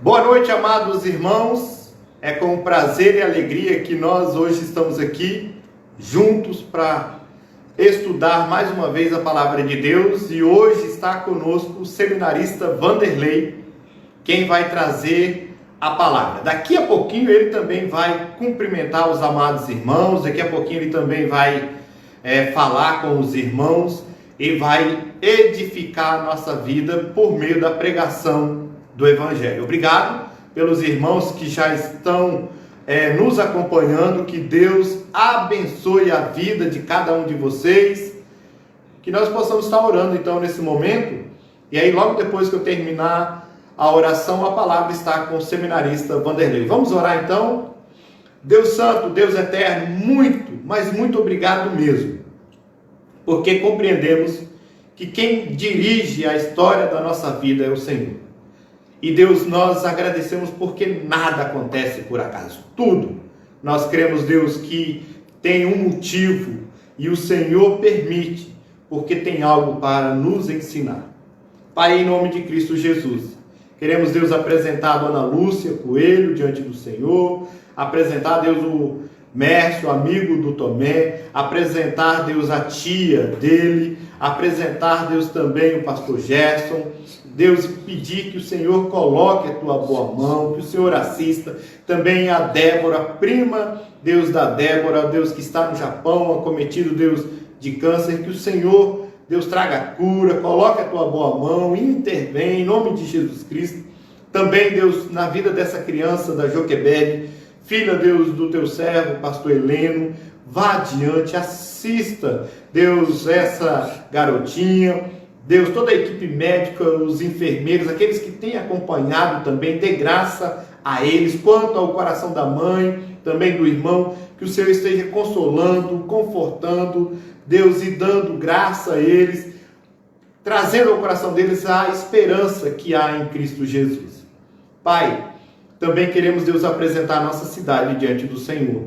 Boa noite, amados irmãos. É com prazer e alegria que nós hoje estamos aqui juntos para estudar mais uma vez a palavra de Deus. E hoje está conosco o seminarista Vanderlei, quem vai trazer a palavra. Daqui a pouquinho ele também vai cumprimentar os amados irmãos. Daqui a pouquinho ele também vai falar com os irmãos e vai edificar a nossa vida por meio da pregação do Evangelho. Obrigado pelos irmãos que já estão nos acompanhando. Que Deus abençoe a vida de cada um de vocês. Que nós possamos estar orando então nesse momento. E aí logo depois que eu terminar a oração, a palavra está com o seminarista Vanderlei. Vamos orar então? Deus Santo, Deus Eterno, muito, mas muito obrigado mesmo. Porque compreendemos que quem dirige a história da nossa vida é o Senhor. E Deus, nós agradecemos porque nada acontece por acaso. Tudo. Nós cremos, Deus, que tem um motivo e o Senhor permite, porque tem algo para nos ensinar. Pai, em nome de Cristo Jesus, queremos, Deus, apresentar a Dona Lúcia Coelho diante do Senhor, apresentar, Deus, o Mércio, amigo do Tomé, apresentar, Deus, a tia dele, apresentar, Deus, também o pastor Gerson. Deus, pedir que o Senhor coloque a tua boa mão, que o Senhor assista também a Débora, prima, Deus, da Débora, Deus, que está no Japão, acometido, Deus, de câncer, que o Senhor, Deus, traga cura, coloque a tua boa mão, intervém, em nome de Jesus Cristo. Também, Deus, na vida dessa criança, da Joquebede, filha, Deus, do teu servo, pastor Heleno, vá adiante, assista, Deus, essa garotinha, Deus, toda a equipe médica, os enfermeiros, aqueles que têm acompanhado também, dê graça a eles, quanto ao coração da mãe, também do irmão, que o Senhor esteja consolando, confortando, Deus, e dando graça a eles, trazendo ao coração deles a esperança que há em Cristo Jesus. Pai, também queremos, Deus, apresentar a nossa cidade diante do Senhor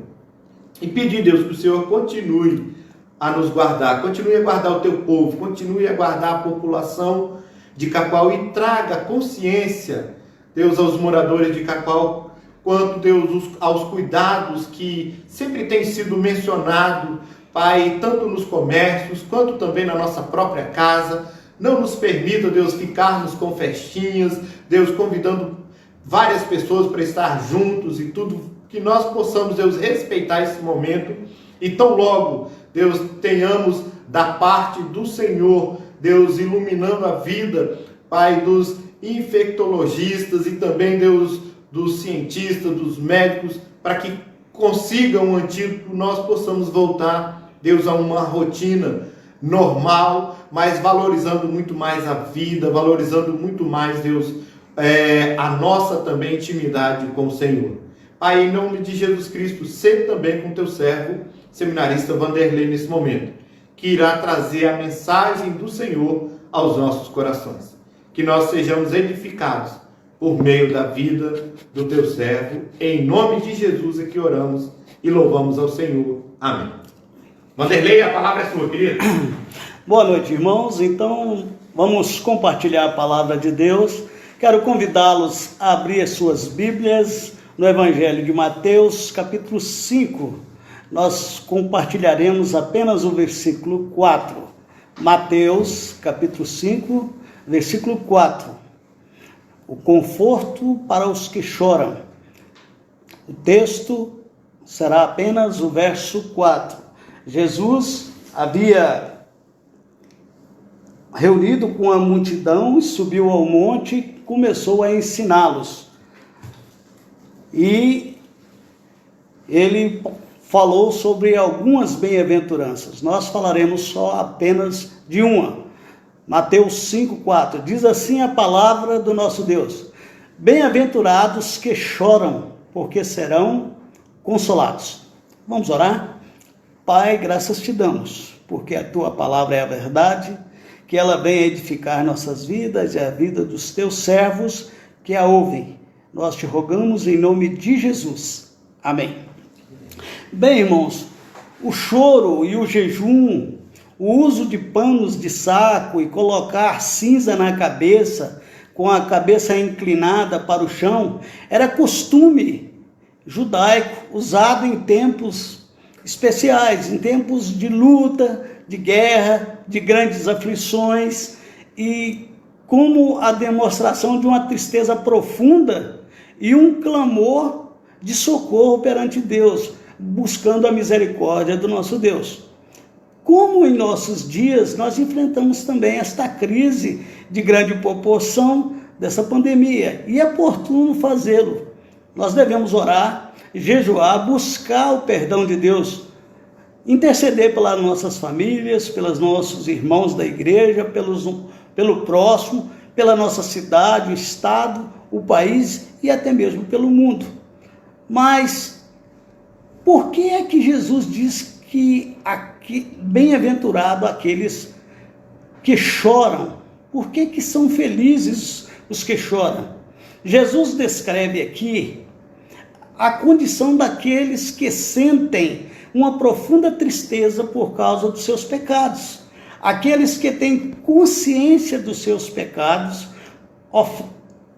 e pedir, Deus, que o Senhor continue a nos guardar, continue a guardar o teu povo, continue a guardar a população de Cacoal e traga consciência, Deus, aos moradores de Cacoal, quanto, Deus, aos cuidados que sempre tem sido mencionado, Pai, tanto nos comércios, quanto também na nossa própria casa. Não nos permita, Deus, ficarmos com festinhas, Deus, convidando várias pessoas para estar juntos e tudo, que nós possamos, Deus, respeitar esse momento e tão logo, Deus, tenhamos da parte do Senhor, Deus, iluminando a vida, Pai, dos infectologistas e também, Deus, dos cientistas, dos médicos, para que consigam um antídoto, nós possamos voltar, Deus, a uma rotina normal, mas valorizando muito mais a vida, valorizando muito mais, Deus, a nossa também intimidade com o Senhor. Pai, em nome de Jesus Cristo, seja também com teu servo, seminarista Vanderlei, nesse momento, que irá trazer a mensagem do Senhor aos nossos corações. Que nós sejamos edificados por meio da vida do teu servo. Em nome de Jesus é que oramos e louvamos ao Senhor. Amém. Vanderlei, a palavra é sua, querido. Boa noite, irmãos. Então, vamos compartilhar a palavra de Deus. Quero convidá-los a abrir as suas Bíblias no Evangelho de Mateus, capítulo 5. Nós compartilharemos apenas o versículo 4. Mateus, capítulo 5, versículo 4. O conforto para os que choram. O texto será apenas o verso 4. Jesus havia reunido com a multidão e subiu ao monte e começou a ensiná-los. E ele falou sobre algumas bem-aventuranças. Nós falaremos só apenas de uma. Mateus 5,4. Diz assim a palavra do nosso Deus: bem-aventurados que choram, porque serão consolados. Vamos orar? Pai, graças te damos, porque a tua palavra é a verdade, que ela venha edificar nossas vidas e a vida dos teus servos que a ouvem. Nós te rogamos em nome de Jesus. Amém. Bem, irmãos, o choro e o jejum, o uso de panos de saco e colocar cinza na cabeça com a cabeça inclinada para o chão, era costume judaico usado em tempos especiais, em tempos de luta, de guerra, de grandes aflições, e como a demonstração de uma tristeza profunda e um clamor de socorro perante Deus, buscando a misericórdia do nosso Deus. Como em nossos dias nós enfrentamos também esta crise de grande proporção dessa pandemia, e é oportuno fazê-lo. Nós devemos orar, jejuar, buscar o perdão de Deus, interceder pelas nossas famílias, pelos nossos irmãos da igreja, pelo próximo, pela nossa cidade, o estado, o país e até mesmo pelo mundo. Mas por que é que Jesus diz que bem-aventurado aqueles que choram? Por que são felizes os que choram? Jesus descreve aqui a condição daqueles que sentem uma profunda tristeza por causa dos seus pecados. Aqueles que têm consciência dos seus pecados,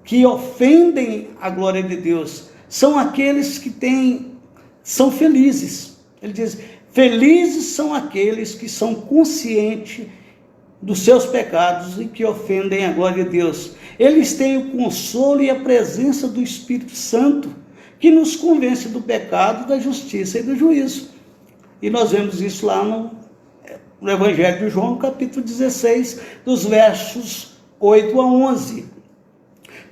que ofendem a glória de Deus, são aqueles que são felizes. Ele diz: felizes são aqueles que são conscientes dos seus pecados e que ofendem a glória de Deus. Eles têm o consolo e a presença do Espírito Santo, que nos convence do pecado, da justiça e do juízo. E nós vemos isso lá no Evangelho de João, capítulo 16, dos versos 8 a 11.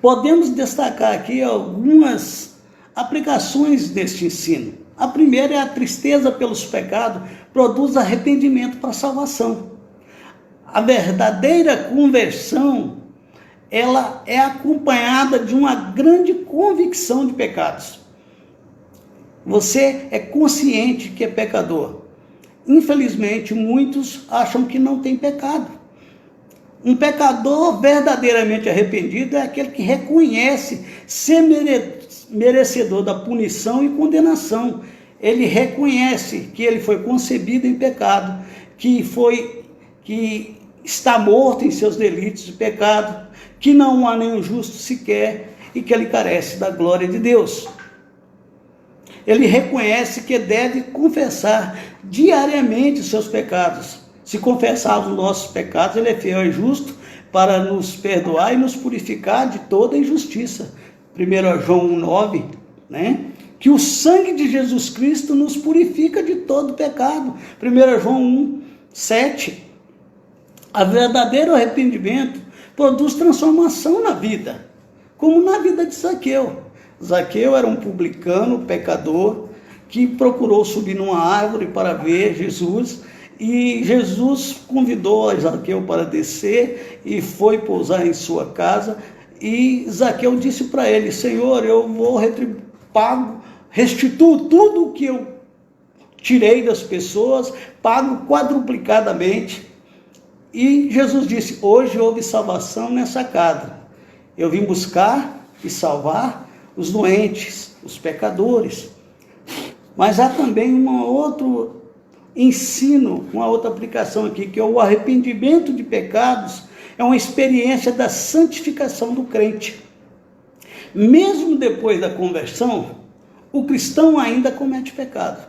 Podemos destacar aqui algumas aplicações deste ensino. A primeira é: a tristeza pelos pecados produz arrependimento para a salvação. A verdadeira conversão, ela é acompanhada de uma grande convicção de pecados. Você é consciente que é pecador. Infelizmente, muitos acham que não tem pecado. Um pecador verdadeiramente arrependido é aquele que reconhece ser merecedor da punição e condenação. Ele reconhece que ele foi concebido em pecado, que está morto em seus delitos de pecado, que não há nenhum justo sequer e que ele carece da glória de Deus. Ele reconhece que deve confessar diariamente os seus pecados. Se confessarmos os nossos pecados, ele é fiel e justo para nos perdoar e nos purificar de toda injustiça. 1 João 1,9, né? Que o sangue de Jesus Cristo nos purifica de todo pecado. 1 João 1,7. O verdadeiro arrependimento produz transformação na vida, como na vida de Zaqueu. Zaqueu era um publicano, pecador, que procurou subir numa árvore para ver Jesus, e Jesus convidou a Zaqueu para descer e foi pousar em sua casa, e Zaqueu disse para ele: Senhor, eu vou restituo tudo o que eu tirei das pessoas, pago quadruplicadamente. E Jesus disse: hoje houve salvação nessa casa. Eu vim buscar e salvar os doentes, os pecadores. Mas há também um outro ensino, uma outra aplicação aqui, que é o arrependimento de pecados. É uma experiência da santificação do crente. Mesmo depois da conversão, o cristão ainda comete pecado.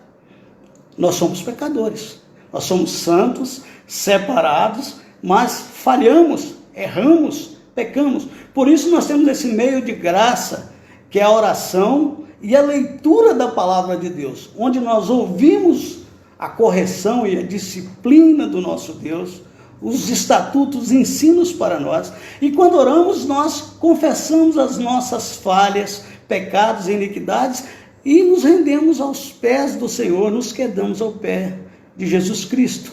Nós somos pecadores, nós somos santos, separados, mas falhamos, erramos, pecamos. Por isso nós temos esse meio de graça, que é a oração e a leitura da palavra de Deus, onde nós ouvimos a correção e a disciplina do nosso Deus, os estatutos, ensinos para nós, e quando oramos nós confessamos as nossas falhas, pecados e iniquidades e nos rendemos aos pés do Senhor, nos quedamos ao pé de Jesus Cristo.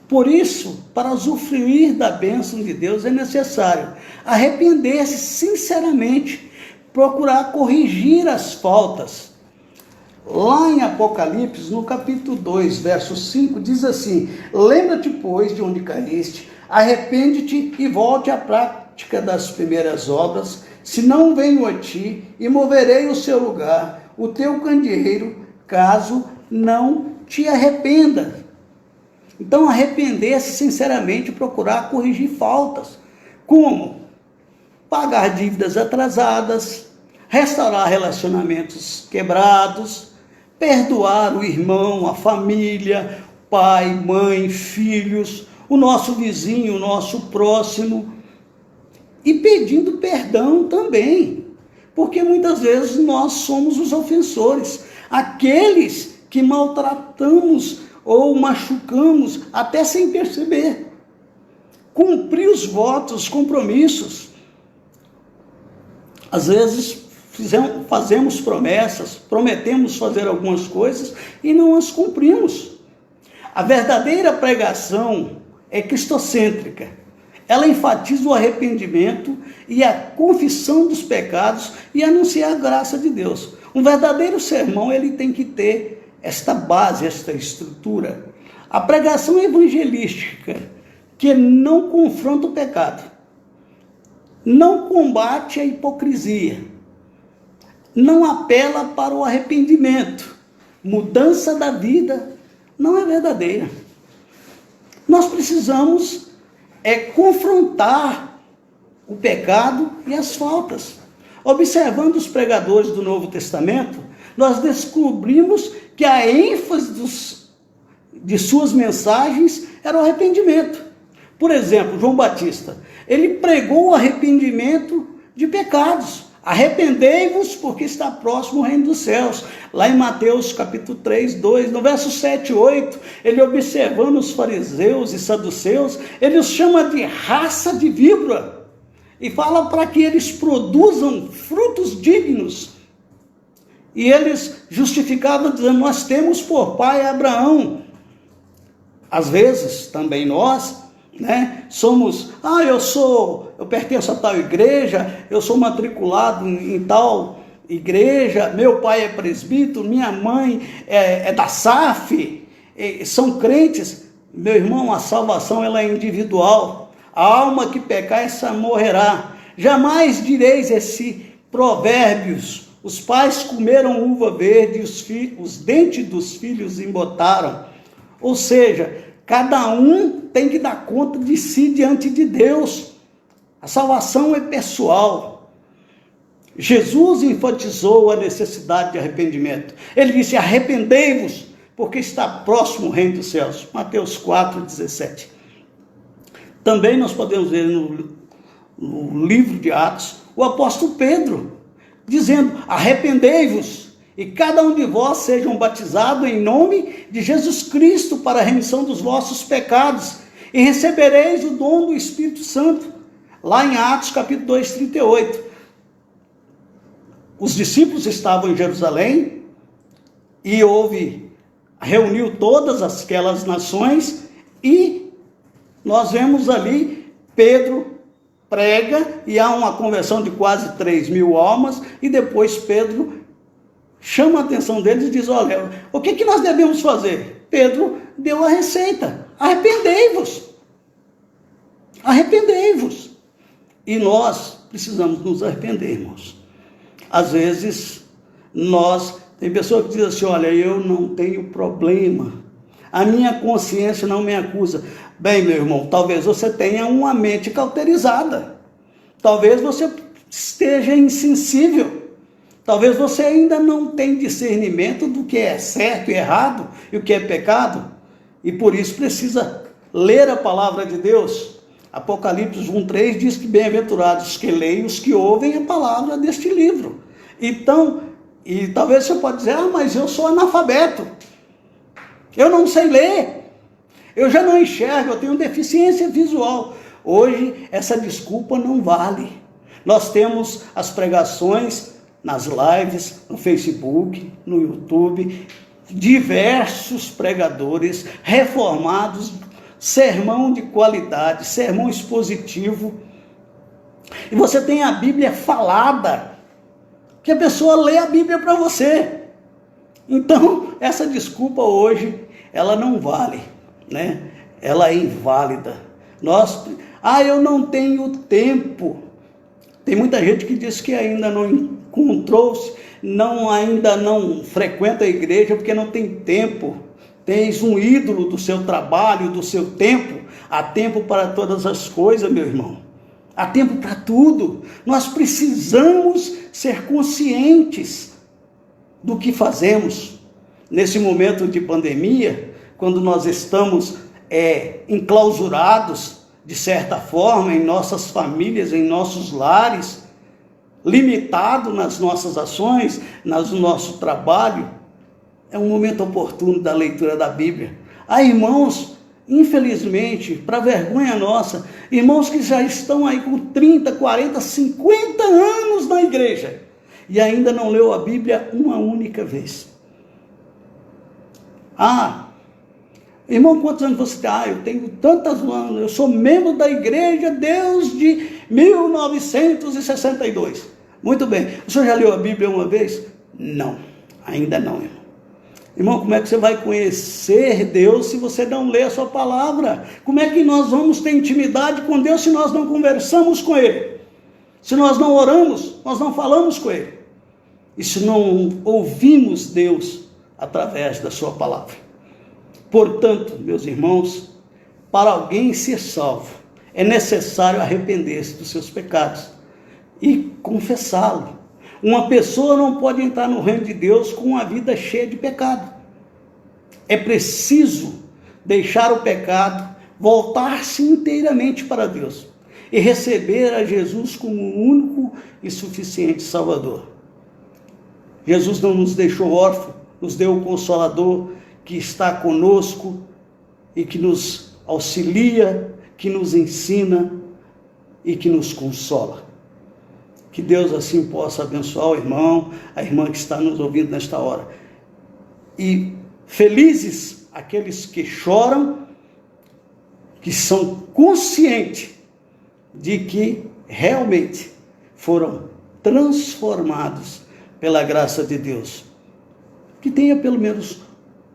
Por isso, para usufruir da bênção de Deus é necessário arrepender-se sinceramente, procurar corrigir as faltas. Lá em Apocalipse, no capítulo 2, verso 5, diz assim: lembra-te, pois, de onde caíste, arrepende-te e volte à prática das primeiras obras, senão venho a ti e moverei o seu lugar, o teu candeeiro, caso não te arrependa. Então, arrepender-se sinceramente, procurar corrigir faltas, Como? Pagar dívidas atrasadas, restaurar relacionamentos quebrados, perdoar o irmão, a família, pai, mãe, filhos, o nosso vizinho, o nosso próximo, e pedindo perdão também, porque muitas vezes nós somos os ofensores, aqueles que maltratamos ou machucamos até sem perceber. Cumprir os votos, os compromissos. Às vezes fazemos promessas, prometemos fazer algumas coisas e não as cumprimos. A verdadeira pregação é cristocêntrica. Ela enfatiza o arrependimento e a confissão dos pecados e anunciar a graça de Deus. Um verdadeiro sermão, ele tem que ter esta base, esta estrutura. A pregação evangelística, que não confronta o pecado, não combate a hipocrisia, não apela para o arrependimento, mudança da vida, não é verdadeira. Nós precisamos confrontar o pecado e as faltas. Observando os pregadores do Novo Testamento, nós descobrimos que a ênfase de suas mensagens era o arrependimento. Por exemplo, João Batista, ele pregou o arrependimento de pecados. Arrependei-vos porque está próximo o reino dos céus. Lá em Mateus capítulo 3, 2, no verso 7 e 8, ele observando os fariseus e saduceus, ele os chama de raça de víbora e fala para que eles produzam frutos dignos. E eles justificavam dizendo, nós temos por pai Abraão. Às vezes, também nós, somos, eu pertenço a tal igreja, eu sou matriculado em tal igreja, meu pai é presbítero, minha mãe é da SAF, são crentes. Meu irmão, a salvação ela é individual, a alma que pecar, essa morrerá. Jamais direis esse provérbios, os pais comeram uva verde, os dentes dos filhos embotaram. Ou seja, cada um tem que dar conta de si diante de Deus. A salvação é pessoal. Jesus enfatizou a necessidade de arrependimento. Ele disse, arrependei-vos, porque está próximo o reino dos céus. Mateus 4, 17. Também nós podemos ver no livro de Atos, o apóstolo Pedro, dizendo, arrependei-vos, e cada um de vós sejam batizados em nome de Jesus Cristo para a remissão dos vossos pecados, e recebereis o dom do Espírito Santo. Lá em Atos capítulo 2, 38. Os discípulos estavam em Jerusalém, e reuniu todas aquelas nações, e nós vemos ali, Pedro prega, e há uma conversão de quase 3.000 almas, e depois Pedro chama a atenção deles e diz, olha, o que nós devemos fazer? Pedro deu a receita, arrependei-vos. Arrependei-vos. E nós precisamos nos arrepender, irmãos. Às vezes, tem pessoa que diz assim, olha, eu não tenho problema, a minha consciência não me acusa. Bem, meu irmão, talvez você tenha uma mente cauterizada, talvez você esteja insensível, talvez você ainda não tenha discernimento do que é certo e errado, e o que é pecado, e por isso precisa ler a palavra de Deus. Apocalipse 1:3 diz que bem-aventurados os que leem, os que ouvem a palavra deste livro. Então, e talvez você pode dizer, mas eu sou analfabeto, eu não sei ler, eu já não enxergo, eu tenho deficiência visual. Hoje, essa desculpa não vale. Nós temos as pregações nas lives, no Facebook, no YouTube, diversos pregadores reformados, sermão de qualidade, sermão expositivo. E você tem a Bíblia falada, que a pessoa lê a Bíblia para você. Então, essa desculpa hoje, ela não vale, Ela é inválida. Eu não tenho tempo. Tem muita gente que diz que ainda não encontrou-se, ainda não frequenta a igreja porque não tem tempo. Tens um ídolo do seu trabalho, do seu tempo. Há tempo para todas as coisas, meu irmão. Há tempo para tudo. Nós precisamos ser conscientes do que fazemos nesse momento de pandemia, quando nós estamos enclausurados, de certa forma, em nossas famílias, em nossos lares, limitado nas nossas ações, no nosso trabalho. É um momento oportuno da leitura da Bíblia. Há irmãos, infelizmente, para vergonha nossa, irmãos que já estão aí com 30, 40, 50 anos na igreja e ainda não leu a Bíblia uma única vez. Irmão, quantos anos você tem? Eu tenho tantos anos, eu sou membro da igreja desde 1962. Muito bem, o senhor já leu a Bíblia uma vez? Não, ainda não, irmão. Irmão, como é que você vai conhecer Deus se você não lê a sua palavra? Como é que nós vamos ter intimidade com Deus se nós não conversamos com Ele? Se nós não oramos, nós não falamos com Ele. E se não ouvimos Deus através da sua palavra? Portanto, meus irmãos, para alguém ser salvo, é necessário arrepender-se dos seus pecados e confessá-lo. Uma pessoa não pode entrar no reino de Deus com uma vida cheia de pecado. É preciso deixar o pecado, voltar-se inteiramente para Deus e receber a Jesus como o único e suficiente Salvador. Jesus não nos deixou órfãos, nos deu o Consolador que está conosco e que nos auxilia, que nos ensina e que nos consola. Que Deus assim possa abençoar o irmão, a irmã que está nos ouvindo nesta hora. E felizes aqueles que choram, que são conscientes de que realmente foram transformados pela graça de Deus. Que tenha pelo menos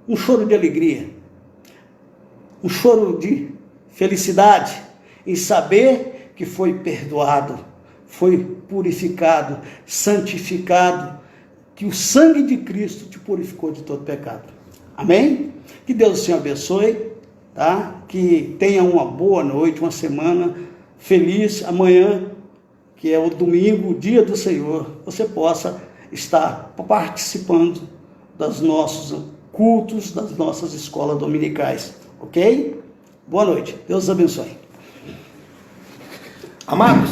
um choro de alegria, um choro de felicidade em saber que foi perdoado, foi purificado, santificado, que o sangue de Cristo te purificou de todo pecado. Amém? Que Deus o Senhor abençoe, tá? Que tenha uma boa noite, uma semana feliz. Amanhã, que é o domingo, o dia do Senhor, você possa estar participando dos nossos cultos, das nossas escolas dominicais, ok? Boa noite, Deus abençoe. Amados,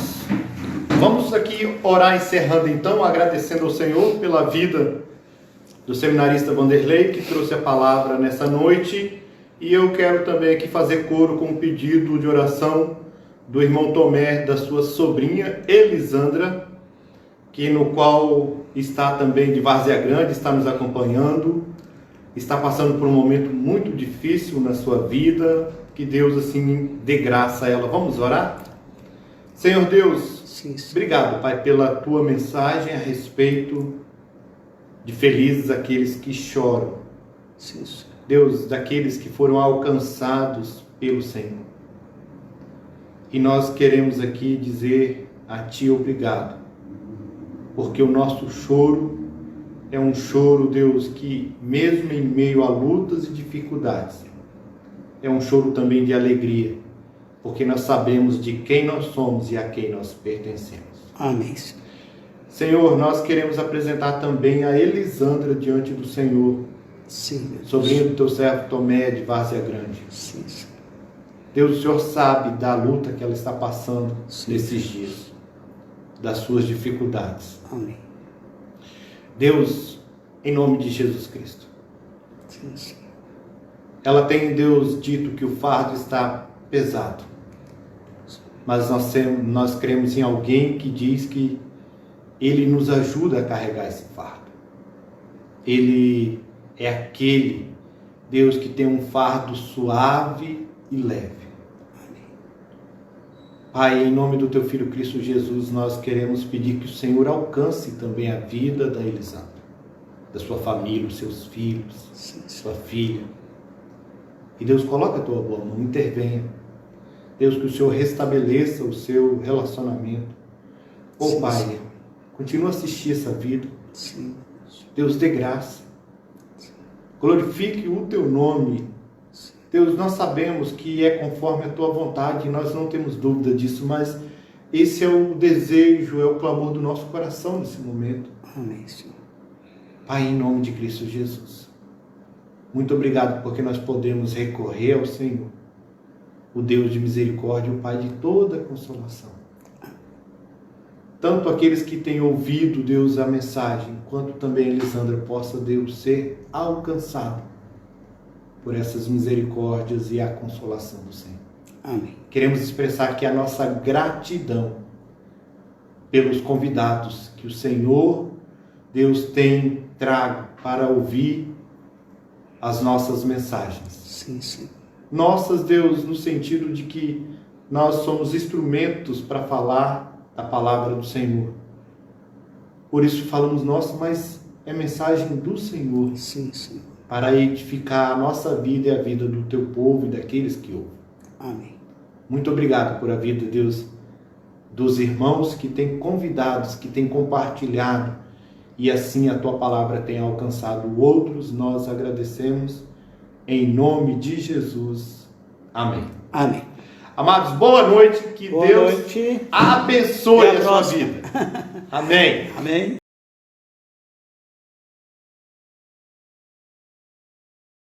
vamos aqui orar encerrando então, agradecendo ao Senhor pela vida do seminarista Vanderlei, que trouxe a palavra nessa noite, e eu quero também aqui fazer coro com um pedido de oração do irmão Tomé, da sua sobrinha Elisandra, que no qual está também de Várzea Grande, está nos acompanhando, está passando por um momento muito difícil na sua vida, que Deus assim dê graça a ela. Vamos orar? Senhor Deus, sim. Obrigado, Pai, pela tua mensagem a respeito de felizes aqueles que choram. Sim. Deus, daqueles que foram alcançados pelo Senhor. E nós queremos aqui dizer a Ti obrigado, porque o nosso choro é um choro, Deus, que mesmo em meio a lutas e dificuldades, é um choro também de alegria, porque nós sabemos de quem nós somos e a quem nós pertencemos. Amém. Senhor, nós queremos apresentar também a Elisandra diante do Senhor, sim, sobrinho do teu servo Tomé de Várzea Grande. Sim, sim. Deus, o Senhor sabe da luta que ela está passando, sim, nesses dias, das suas dificuldades. Amém. Deus, em nome de Jesus Cristo. Sim, sim. Ela tem, Deus, dito que o fardo está pesado. Mas nós cremos em alguém que diz que Ele nos ajuda a carregar esse fardo. Ele é aquele, Deus, que tem um fardo suave e leve. Pai, em nome do Teu Filho Cristo Jesus, nós queremos pedir que o Senhor alcance também a vida da Elisandra, da sua família, os seus filhos, sua filha. E Deus, coloca a Tua boa mão, intervenha. Deus, que o Senhor restabeleça o seu relacionamento. Sim, Pai, sim, continua a assistir essa vida. Sim. Deus, dê graça. Sim. Glorifique o Teu nome. Deus, nós sabemos que é conforme a Tua vontade, e nós não temos dúvida disso, mas Esse é o desejo, é o clamor do nosso coração nesse momento. Amém, Senhor. Pai, em nome de Cristo Jesus, muito obrigado porque nós podemos recorrer ao Senhor, o Deus de misericórdia, o Pai de toda consolação. Tanto aqueles que têm ouvido, Deus, a mensagem, quanto também Elisandra possa, Deus, ser alcançado por essas misericórdias e a consolação do Senhor. Amém. Queremos expressar aqui a nossa gratidão pelos convidados que o Senhor, Deus, tem trago para ouvir as nossas mensagens. Sim, sim. Nossas, Deus, no sentido de que nós somos instrumentos para falar da palavra do Senhor. Por isso falamos nossa, mas é mensagem do Senhor. Sim, sim. Para edificar a nossa vida e a vida do teu povo e daqueles que ouvem. Amém. Muito obrigado por a vida, Deus, dos irmãos que têm convidados, que têm compartilhado, e assim a tua palavra tem alcançado outros. Nós agradecemos em nome de Jesus. Amém. Amém. Amados, boa noite. Que Boa Deus noite. abençoe Até a a sua próxima. vida. Amém. Amém.